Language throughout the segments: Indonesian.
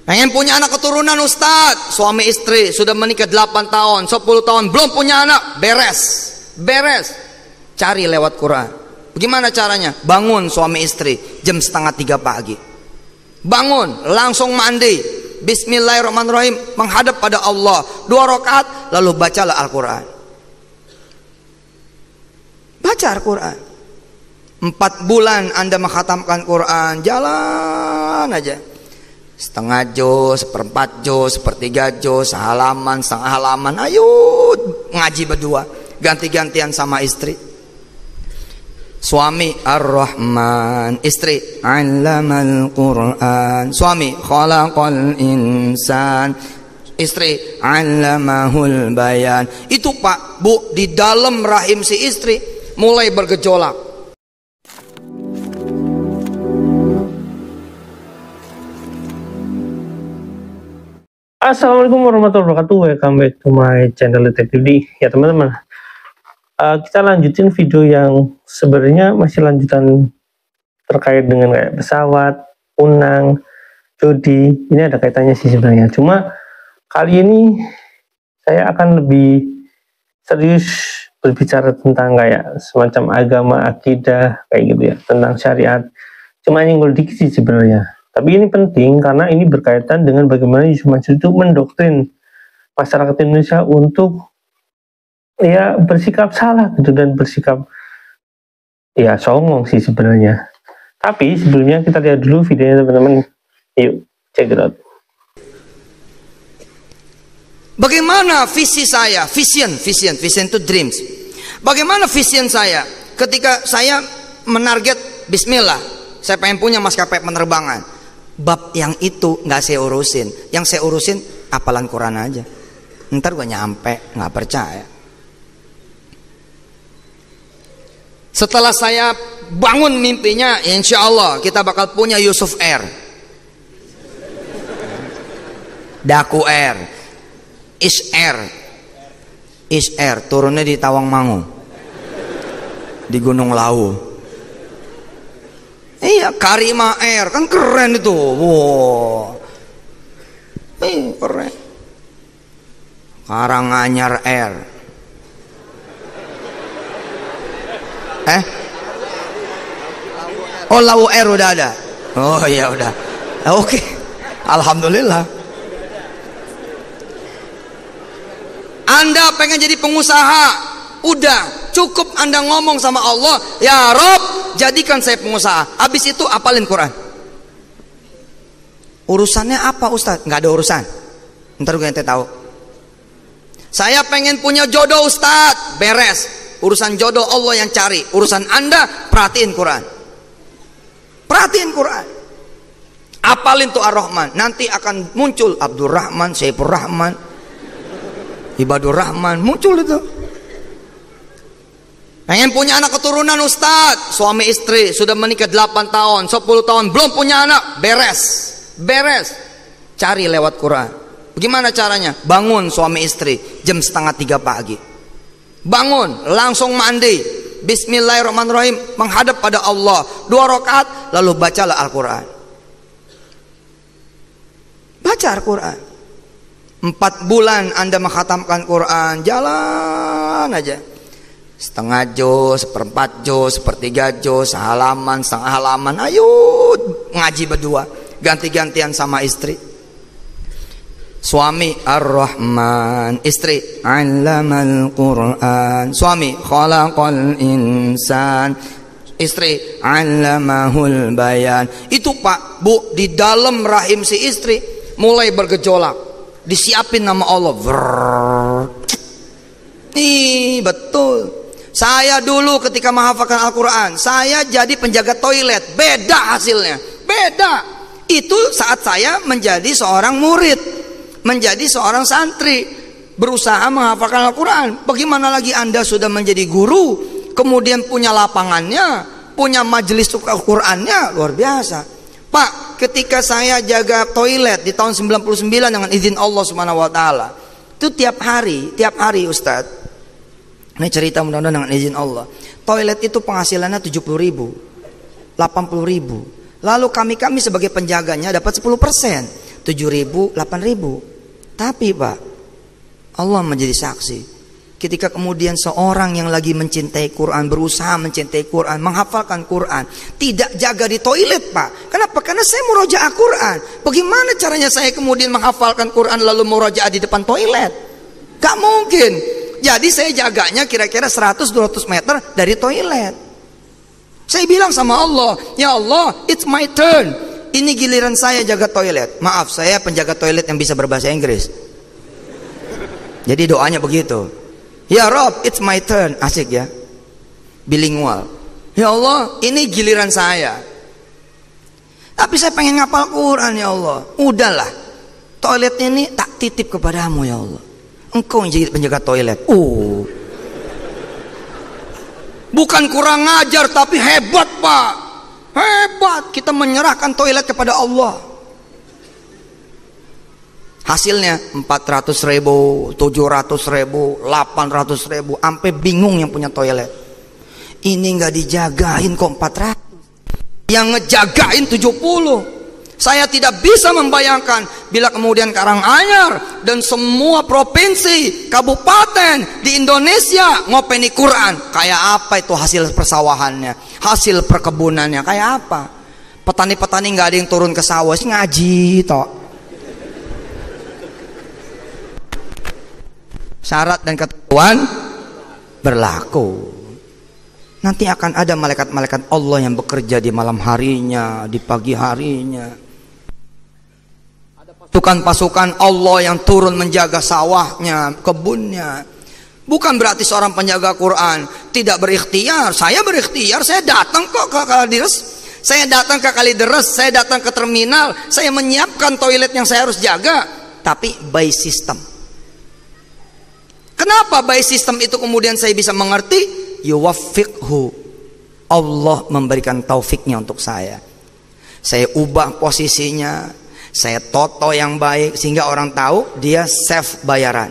Pengen punya anak keturunan Ustadz, suami istri sudah menikah 8 tahun, 10 tahun belum punya anak, beres. Cari lewat Quran. Bagaimana caranya? Bangun suami istri jam 2:30 pagi. Bangun, langsung mandi, bismillahirrahmanirrahim, menghadap pada Allah 2 rakaat, lalu bacalah Al-Quran. Baca Al-Quran. 4 bulan Anda menghatamkan Quran, jalan aja. Setengah juz, 1/4 juz, 1/3 juz, halaman, setengah halaman. Ayo ngaji berdua, ganti-gantian sama istri. Suami Ar-Rahman, istri Allamal Quran. Suami Khalaqal Insan, istri Allamahul Bayan. Itu Pak, Bu, di dalam rahim si istri mulai bergejolak. Assalamualaikum warahmatullahi wabarakatuh. Welcome back to my channel TPD. Ya teman-teman, kita lanjutin video yang sebenarnya masih lanjutan terkait dengan kayak pesawat, unang, judi. Ini ada kaitannya sih sebenarnya. Cuma kali ini saya akan lebih serius berbicara tentang kayak semacam agama, akidah kayak gitu ya, tentang syariat. Cuma nyenggol dikit sih sebenarnya. Tapi ini penting karena ini berkaitan dengan bagaimana Yusuf Mansur itu mendoktrin masyarakat Indonesia untuk ya bersikap salah gitu dan bersikap ya songong sih sebenarnya. Tapi sebelumnya kita lihat dulu videonya teman-teman. Yuk, check it out. Bagaimana visi saya? Vision itu dreams. Bagaimana vision saya ketika saya menarget bismillah, saya pengen punya maskapai penerbangan. Bab yang itu nggak saya urusin, yang saya urusin hafalan Quran aja. Ntar gue nyampe nggak percaya. Setelah saya bangun mimpinya, insya Allah kita bakal punya Yusuf Air, Daku Air, Is Air turunnya di Tawangmangu, di Gunung Lawu. Iya, Karima Air kan keren itu. Wow, keren. Karanganyar Air. Oh, Lawu Air udah ada. Oh iya udah. Oke. Alhamdulillah. Anda pengen jadi pengusaha, udah cukup Anda ngomong sama Allah, ya Rob, jadikan saya pengusaha. Habis itu apalin Quran. Urusannya apa Ustadz? Nggak ada urusan. Ntar gue nanti tahu. Saya pengen punya jodoh Ustadz, beres. Urusan jodoh Allah yang cari. Urusan Anda perhatiin Quran. Perhatiin Quran. Apalin tuh Ar-Rahman. Nanti akan muncul Abdurrahman, Saifur Rahman, Ibadur Rahman, muncul itu. Pengen punya anak keturunan Ustadz, suami istri sudah menikah 8 tahun, 10 tahun belum punya anak, beres. Cari lewat Quran. Bagaimana caranya? Bangun suami istri jam 2:30 pagi. Bangun, langsung mandi, bismillahirrahmanirrahim, menghadap pada Allah 2 rakaat, lalu bacalah Al-Quran. Baca Al-Quran. 4 bulan Anda menghatamkan Quran, jalan aja. Setengah juz, 1/4 juz, 1/3 juz, halaman, setengah halaman. Ayo ngaji berdua, ganti-gantian sama istri. Suami Ar-Rahman, istri Allamal Quran. Suami Khalaqal Insan, istri Allamahul Bayan. Itu Pak, Bu, di dalam rahim si istri mulai bergejolak. Disiapin nama Allah. Betul. Saya dulu ketika menghafalkan Al-Quran, saya jadi penjaga toilet. Beda hasilnya, beda. Itu saat saya menjadi seorang murid, menjadi seorang santri, berusaha menghafalkan Al-Quran. Bagaimana lagi Anda sudah menjadi guru, kemudian punya lapangannya, punya majelis Al-Qurannya, luar biasa. Pak, ketika saya jaga toilet di tahun 99 dengan izin Allah Subhanahu wa taala, itu tiap hari Ustadz. Ini cerita mudah-mudahan dengan izin Allah. Toilet itu penghasilannya 70.000, 80.000. Lalu kami sebagai penjaganya dapat 10%. 7.000, 8.000. Tapi Pak, Allah menjadi saksi. Ketika kemudian seorang yang lagi mencintai Quran, berusaha mencintai Quran, menghafalkan Quran, tidak jaga di toilet Pak. Kenapa? Karena saya murojaah Quran. Bagaimana caranya saya kemudian menghafalkan Quran lalu murojaah di depan toilet? Gak mungkin. Jadi saya jaganya kira-kira 100-200 meter dari toilet. Saya bilang sama Allah, ya Allah, it's my turn. Ini giliran saya jaga toilet. Maaf, saya penjaga toilet yang bisa berbahasa Inggris. Jadi doanya begitu. Ya Rob, it's my turn. Asik ya, bilingual. Ya Allah, ini giliran saya. Tapi saya pengen ngapal Quran ya Allah. Udahlah, toilet ini tak titip kepadamu ya Allah. Engkau yang jadi penjaga toilet. Bukan kurang ajar, tapi hebat Pak. Hebat, kita menyerahkan toilet kepada Allah. Hasilnya 400.000, 700.000, 800.000, sampai bingung yang punya toilet. Ini nggak dijagain kok 400, yang ngejagain 70. Saya tidak bisa membayangkan bila kemudian Karanganyar dan semua provinsi, kabupaten di Indonesia ngopeni Quran. Kayak apa itu hasil persawahannya, hasil perkebunannya, kayak apa? Petani-petani nggak ada yang turun ke sawah, ngaji toh. Syarat dan ketentuan berlaku. Nanti akan ada malaikat-malaikat Allah yang bekerja di malam harinya, di pagi harinya. Pasukan-pasukan Allah yang turun menjaga sawahnya, kebunnya. Bukan berarti seorang penjaga Quran tidak berikhtiar. Saya berikhtiar, saya datang kok ke Kalideres, saya datang ke Kalideres, saya datang ke terminal, saya menyiapkan toilet yang saya harus jaga. Tapi by system. Kenapa by system itu kemudian saya bisa mengerti? Yuwaffiqhu, Allah memberikan taufiknya untuk saya. Saya ubah posisinya, saya toto yang baik sehingga orang tahu dia save bayaran.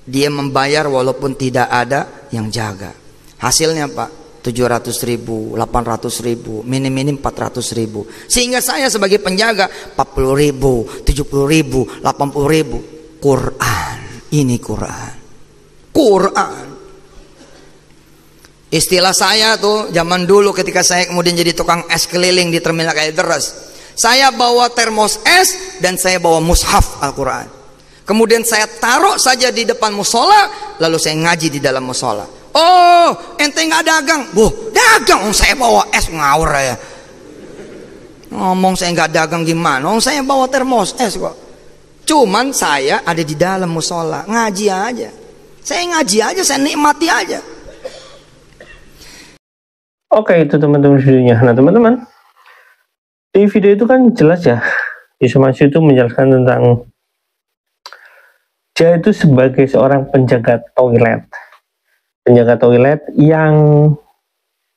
Dia membayar walaupun tidak ada yang jaga. Hasilnya Pak, 700.000, 800.000, minim-minim 400.000. Sehingga saya sebagai penjaga 40.000, 70.000, 80.000. Quran, ini Quran. Quran. Istilah saya tuh zaman dulu ketika saya kemudian jadi tukang es keliling di terminal Kalideres. Saya bawa termos es dan saya bawa mushaf Al-Quran. Kemudian saya taruh saja di depan musola, lalu saya ngaji di dalam musola. Oh, ente nggak dagang? Dagang, saya bawa es, ngawur ya. Ngomong saya nggak dagang gimana? Saya bawa termos es kok. Cuman saya ada di dalam musola, ngaji aja. Saya ngaji aja, saya nikmati aja. Oke, itu teman-teman videonya. Nah teman-teman, di video itu kan jelas ya, Yusuf Mansur itu menjelaskan tentang dia itu sebagai seorang penjaga toilet yang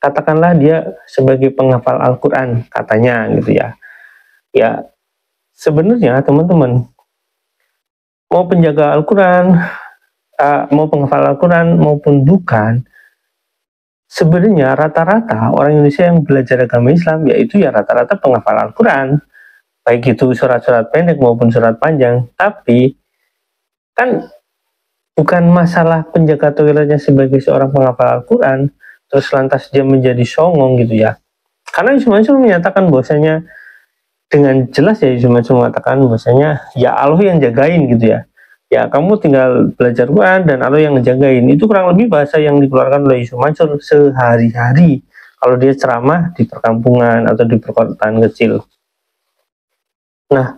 katakanlah dia sebagai penghafal Al-Quran katanya gitu ya. Ya sebenarnya teman-teman, mau penjaga Al-Quran, mau penghafal Al-Quran maupun bukan, sebenarnya rata-rata orang Indonesia yang belajar agama Islam yaitu ya rata-rata penghafal Al-Quran, baik itu surat-surat pendek maupun surat panjang. Tapi kan bukan masalah penjaga toiletnya sebagai seorang penghafal Al-Quran terus lantas dia menjadi songong gitu ya. Karena Yusuf Mansur menyatakan bahwasanya dengan jelas ya, Yusuf Mansur mengatakan bahwasanya ya Allah yang jagain gitu ya. Ya kamu tinggal belajar Quran dan Allah yang ngejagain. Itu kurang lebih bahasa yang dikeluarkan oleh Yusuf Mansur sehari-hari kalau dia ceramah di perkampungan atau di perkotaan kecil. Nah,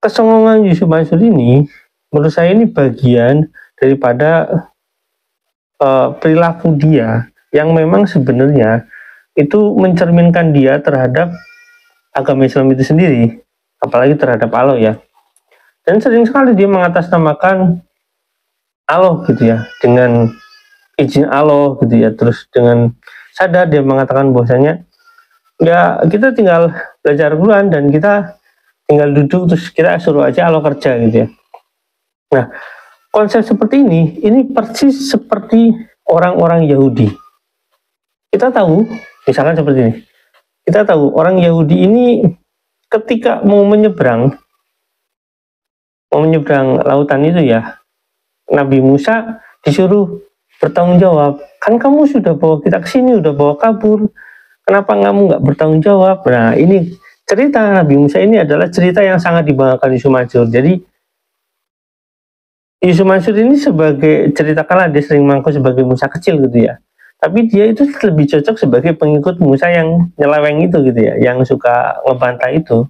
kesongongan Yusuf Mansur ini menurut saya ini bagian daripada perilaku dia yang memang sebenarnya itu mencerminkan dia terhadap agama Islam itu sendiri, apalagi terhadap Allah ya. Dan sering sekali dia mengatasnamakan Allah gitu ya, dengan izin Allah gitu ya. Terus dengan sadar dia mengatakan bahwasanya ya kita tinggal belajar Quran dan kita tinggal duduk terus kita suruh aja Allah kerja gitu ya. Nah, konsep seperti ini persis seperti orang-orang Yahudi. Kita tahu, misalkan seperti ini. Kita tahu orang Yahudi ini ketika mau menyeberang mau menyeberang lautan itu ya, Nabi Musa disuruh bertanggung jawab. Kan kamu sudah bawa kita ke sini, udah bawa kabur. Kenapa kamu nggak bertanggung jawab? Nah, ini cerita Nabi Musa ini adalah cerita yang sangat dibanggakan Yusuf Mansur. Jadi Yusuf Mansur ini sebagai ceritakanlah dia sering mengaku sebagai Musa kecil gitu ya. Tapi dia itu lebih cocok sebagai pengikut Musa yang nyeleweng itu gitu ya, yang suka ngebantah itu.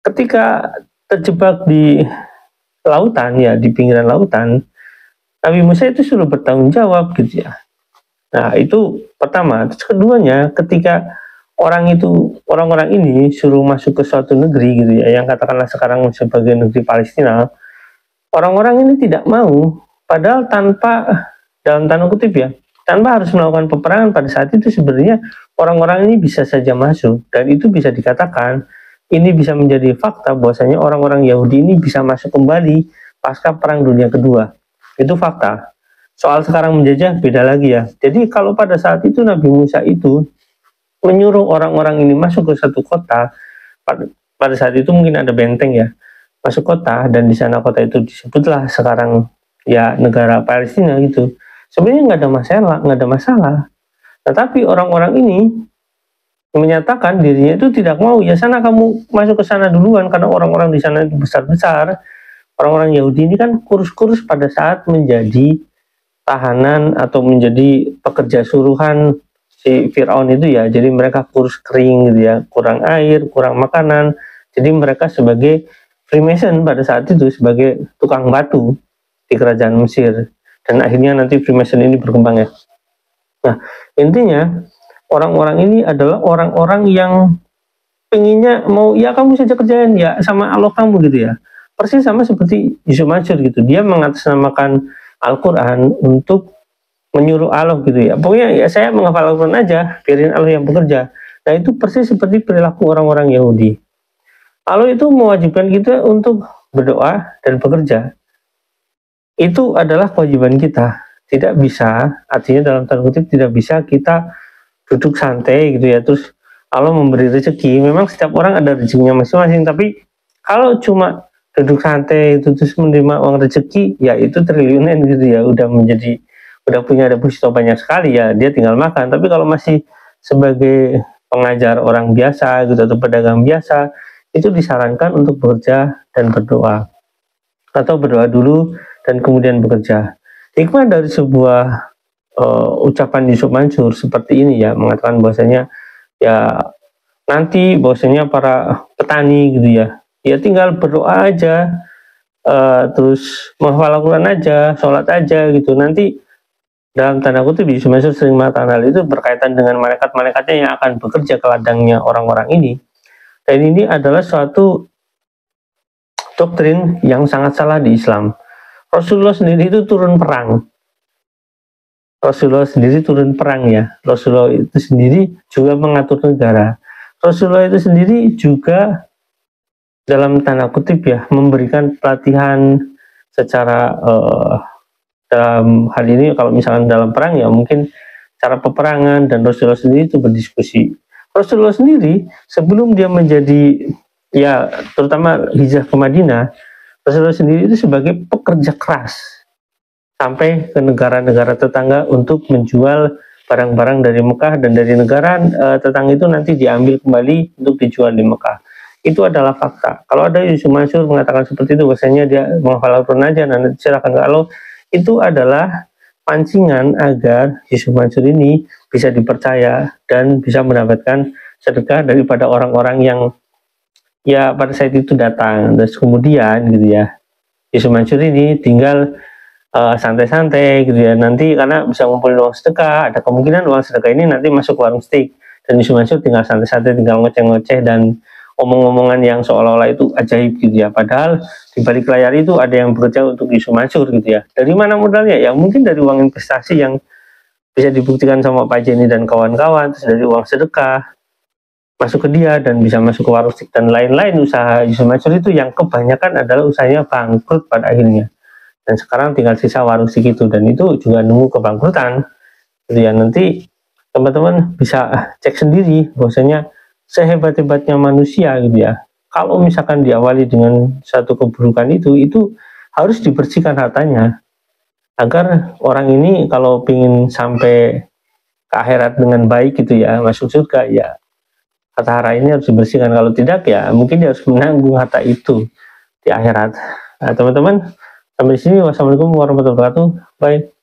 Ketika terjebak di lautan ya, di pinggiran lautan, Nabi Musa itu suruh bertanggung jawab gitu ya. Nah, itu pertama. Terus keduanya, ketika orang-orang ini suruh masuk ke suatu negeri gitu ya, yang katakanlah sekarang sebagai negeri Palestina, orang-orang ini tidak mau, padahal tanpa, dalam tanda kutip ya, tanpa harus melakukan peperangan pada saat itu sebenarnya orang-orang ini bisa saja masuk, dan itu bisa dikatakan ini bisa menjadi fakta bahwasanya orang-orang Yahudi ini bisa masuk kembali pasca Perang Dunia Kedua. Itu fakta. Soal sekarang menjajah beda lagi ya. Jadi kalau pada saat itu Nabi Musa itu menyuruh orang-orang ini masuk ke satu kota, pada saat itu mungkin ada benteng ya, masuk kota, dan di sana kota itu disebutlah sekarang ya negara Palestina gitu. Sebenarnya nggak ada masalah. Tetapi orang-orang ini menyatakan dirinya itu tidak mau, ya sana kamu masuk ke sana duluan, karena orang-orang di sana itu besar-besar. Orang-orang Yahudi ini kan kurus-kurus pada saat menjadi tahanan atau menjadi pekerja suruhan si Fir'aun itu ya. Jadi mereka kurus kering gitu ya, kurang air, kurang makanan. Jadi mereka sebagai Freemason pada saat itu, sebagai tukang batu di kerajaan Mesir. Dan akhirnya nanti Freemason ini berkembang ya. Nah, intinya orang-orang ini adalah orang-orang yang pengennya mau, ya kamu saja kerjain ya sama Allah kamu gitu ya. Persis sama seperti Yusuf Mansur gitu. Dia mengatasnamakan Al-Quran untuk menyuruh Allah gitu ya. Pokoknya ya saya menghafal Al-Quran aja, biarin Allah yang bekerja. Nah, itu persis seperti perilaku orang-orang Yahudi. Allah itu mewajibkan kita untuk berdoa dan bekerja. Itu adalah kewajiban kita. Tidak bisa, artinya dalam tanda kutip tidak bisa kita duduk santai gitu ya, terus Allah memberi rezeki. Memang setiap orang ada rezekinya masing-masing, tapi kalau cuma duduk santai itu terus menerima uang rezeki, ya itu triliunan gitu ya, udah punya deposito banyak sekali ya, dia tinggal makan. Tapi kalau masih sebagai pengajar orang biasa gitu atau pedagang biasa, itu disarankan untuk bekerja dan berdoa, atau berdoa dulu dan kemudian bekerja. Hikmah dari sebuah ucapan Yusuf Mansur seperti ini ya, mengatakan bahwasanya ya nanti bahwasanya para petani gitu ya tinggal berdoa aja, terus menghafal Al-Quran aja, sholat aja gitu. Nanti dalam tanda kutip Yusuf Mansur sering mengatakan hal itu berkaitan dengan malaikat-malaikatnya yang akan bekerja ke ladangnya orang-orang ini. Dan ini adalah suatu doktrin yang sangat salah di Islam. Rasulullah sendiri itu turun perang. Rasulullah sendiri turun perang ya. Rasulullah itu sendiri juga mengatur negara. Rasulullah itu sendiri juga dalam tanda kutip ya memberikan pelatihan secara dalam hal ini, kalau misalkan dalam perang ya mungkin cara peperangan, dan Rasulullah sendiri itu berdiskusi. Rasulullah sendiri sebelum dia menjadi ya terutama hijrah ke Madinah, Rasulullah sendiri itu sebagai pekerja keras sampai ke negara-negara tetangga untuk menjual barang-barang dari Mekah, dan dari negara tetangga itu nanti diambil kembali untuk dijual di Mekah. Itu adalah fakta. Kalau ada Yusuf Mansur mengatakan seperti itu, bahwasanya dia menghafal Al-Quran aja, nanti silakan. Kalau itu adalah pancingan agar Yusuf Mansur ini bisa dipercaya dan bisa mendapatkan sedekah daripada orang-orang yang ya pada saat itu datang. Terus kemudian gitu ya, Yusuf Mansur ini tinggal santai-santai gitu ya, nanti karena bisa ngumpulin uang sedekah, ada kemungkinan uang sedekah ini nanti masuk ke warung steak, dan Yusuf Mansur tinggal santai-santai, tinggal ngoceh-ngoceh dan omong-omongan yang seolah-olah itu ajaib gitu ya. Padahal di balik layar itu ada yang bekerja untuk Yusuf Mansur gitu ya. Dari mana modalnya? Ya mungkin dari uang investasi yang bisa dibuktikan sama Pak Jenny dan kawan-kawan, terus dari uang sedekah masuk ke dia dan bisa masuk ke warung steak dan lain-lain. Usaha Yusuf Mansur itu yang kebanyakan adalah usahanya bangkrut pada akhirnya. Dan sekarang tinggal sisa warung steak itu, dan itu juga nunggu kebangkrutan gitu ya. Nanti teman-teman bisa cek sendiri bahwasanya sehebat-hebatnya manusia gitu ya, kalau misalkan diawali dengan satu keburukan itu harus dibersihkan hartanya, agar orang ini kalau ingin sampai ke akhirat dengan baik gitu ya, masuk surga ya, harta ini harus dibersihkan. Kalau tidak ya mungkin dia harus menanggung harta itu di akhirat. Nah, teman-teman, sampai di sini. Wassalamualaikum warahmatullahi wabarakatuh. Bye.